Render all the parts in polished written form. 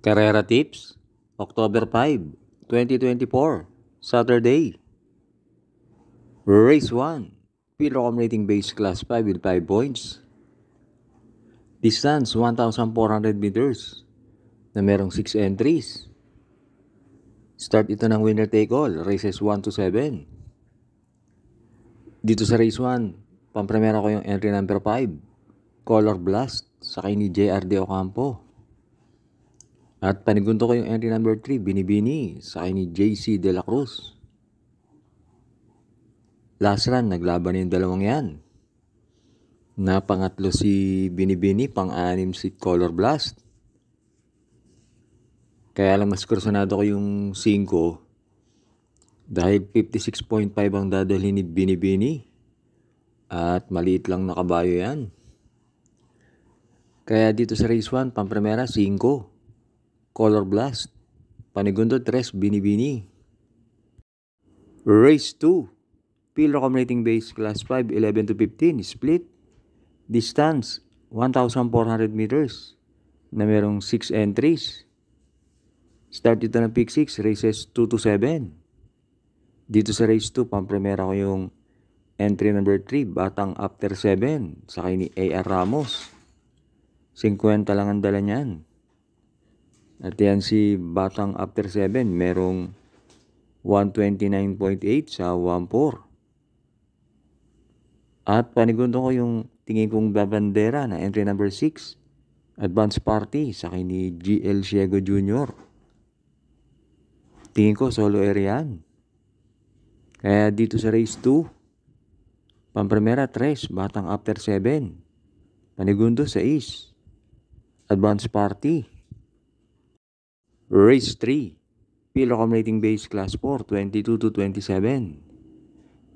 Carrera Tips, October 5, 2024, Saturday. Race 1, Pilocom rating base class 5 with 5 points. Distance 1,400 meters na merong 6 entries. Start ito ng winner take all, races 1 to 7. Dito sa race 1, pampremera ko yung entry number 5, Color Blast, sakay ni JRD Ocampo. At panigundo ko yung entry number 3, Binibini, sakay ni JC De La Cruz. Last run, naglaban yung dalawang yan. Pangatlo si Binibini, pang-anim si Color Blast. Kaya lang mas kursunado ko yung 5 dahil 56.5 ang dadalhin ni Binibini at maliit lang na kabayo yan. Kaya dito sa race 1, pampremera 5, Color Blast. Panigundo 3, Binibini. Race 2, Pilocom rating base class 5, 11 to 15, split. Distance 1,400 meters na merong 6 entries. Start dito ng pick 6, races 2 to 7. Dito sa race 2, pampremera ko yung entry number 3, Batang After 7, sakay ni A.R. Ramos. 50 lang ang dala niyan. At yan si Batang After 7, merong 129.8 sa 1.4. At panigundo ko yung tingin kong babandera na entry number 6, Advance Party, sakay ni GL Ciego Jr. Tingin ko solo area yan. Kaya dito sa race 2, pampremera 3, Batang After 7. Panigundo 6, Advance Party. Race 3, Pilocom rating base class 4, 22 to 27.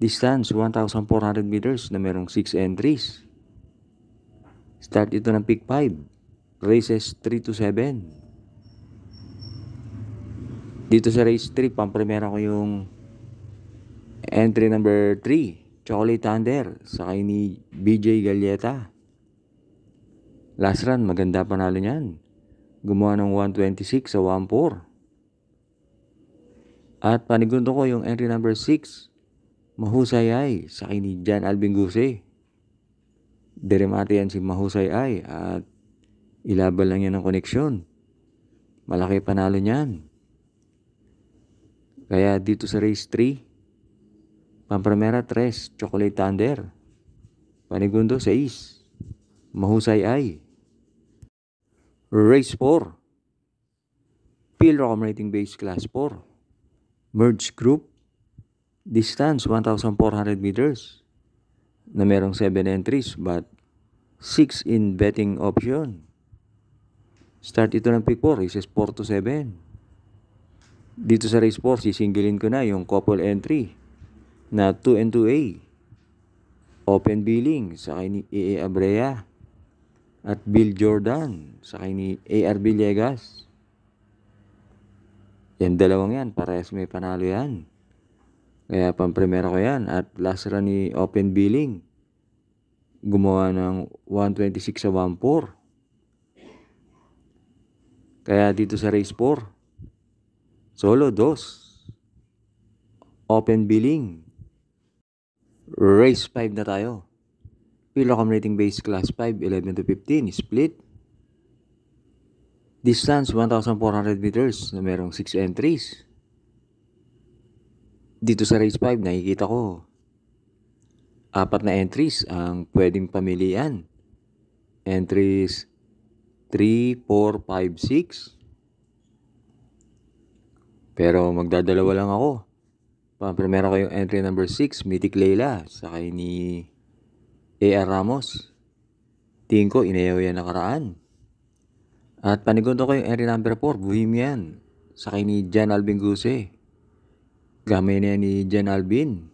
Distance 1,400 meters na merong 6 entries. Start ito ng pick 5, races 3 to 7. Dito sa race 3, pampremera ko yung entry number 3, Chocolate Thunder, sakay ni BJ Galleta. Last run, maganda panalo niyan. Gumawa ng 126 sa 1.4. At panigundo ko yung entry number 6, Mahusay Ay, sakay ni Jan Alvin Guse. Deremate yan si Mahusay Ay at ilaban lang yan ng koneksyon. Malaki panalo niyan. Kaya dito sa race 3, pampremera 3, Chocolate Thunder. Panigundo 6, Mahusay Ay. Race 4, Pilocom rating base class 4, Merge Group. Distance 1,400 meters na merong 7 entries but 6 in betting option. Start ito ng pick 4, races 4 to 7. Dito sa race 4, sisingilin ko na yung couple entry na 2 and 2A. Open Billing, sakay ni A.A. Abrea. At Bill Jordan, sakay ni A.R. Villegas. Yan dalawang yan, parehas may panalo yan. Kaya pampremera ko yan. At last run ni Open Billing, gumawa ng 126 sa 1.4. Kaya dito sa race 4, solo 2, Open Billing. Race 5 na tayo. Pilocom rating base class 5, 11 to 15, split. Distance 1,400 meters na merong 6 entries. Dito sa race 5, nakikita ko 4 na entries ang pwedeng pamilian. Entries 3, 4, 5, 6. Pero magdadalawa lang ako. Pampremera ko yung entry number 6, Mythic Layla, sakay ni A.R. Ramos. Tingin ko, inayaw yan nakaraan. At panigundo ko yung entry number 4, Bohemian, sakay ni Jan Alvin Guse. Gamay na yan ni Jan Alvin.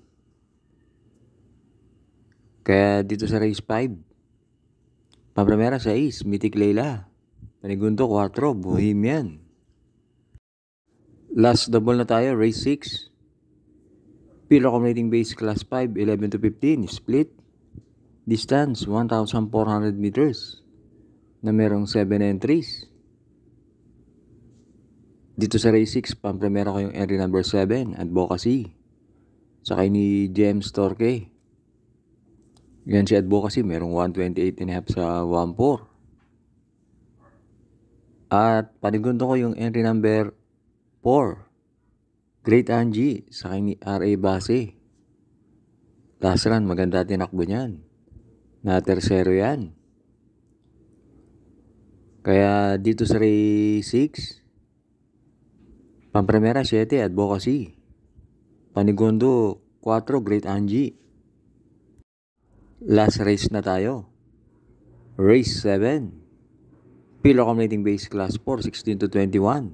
Kaya dito sa race 5, pampremera 6, Mythic Layla. Panigundo 4, Bohemian. Last double na tayo, race 6. Pilocom rating base class 5, 11 to 15, split. Distance 1,400 meters na merong 7 entries. Dito sa race 6, pampremera ko yung entry number 7, Advocacy. Sakay ni James Torque. Yan si Advocacy, merong 128.5 sa 1-4. At panigundo ko yung entry number 4, Great Angie, sakay ni R.A. Base. Last run, maganda tinakbo niyan. Na tersero yan. Kaya dito sa race 6, pampremera 7, Advocacy. Panigundo 4, Great Angie. Last race na tayo. Race 7. Pilo Accumulating Base Class 4, 16 to 21.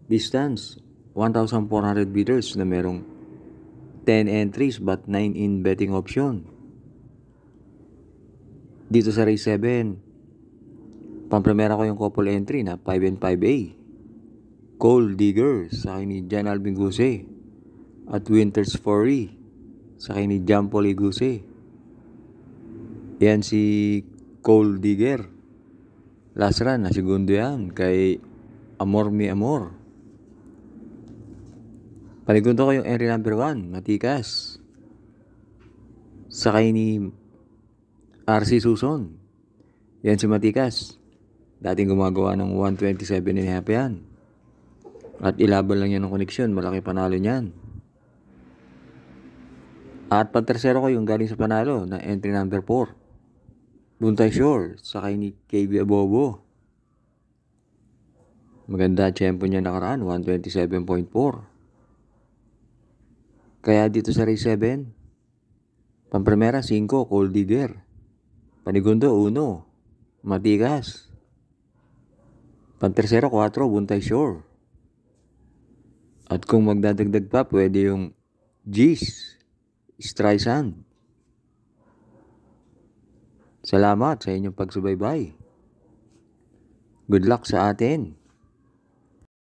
Distance, 1,400 meters na merong 10 entries but 9 in betting option. Dito sa race 7, pampremera ko yung couple entry na 5 and 5A. Gold Digger sa akin ni John Alvin Guse at Winter's Fury sa akin ni John Paul Guse. Yan si Gold Digger. Last run na segundo yan kay Amor Mi Amor. Panigundo ko yung entry number 1, Matikas. Sakay ni RC Suson. Yan si Matikas. Dating gumagawa ng 127.5 yan. At ilaban lang yan ng koneksyon. Malaki panalo niyan. At pantersero ko yung galing sa panalo na entry number 4, Buntay Shore. Sakay ni KB Abobo. Maganda tempo niya nakaraan, 127.4. Kaya dito sa race 7, pampremera 5, Cold Digger. Panigundo 1, Matikas. Pantersero 4, Buntay Shore. At kung magdadagdag pa, pwede yung G's, Streisand. Salamat sa inyong pagsubaybay. Good luck sa atin.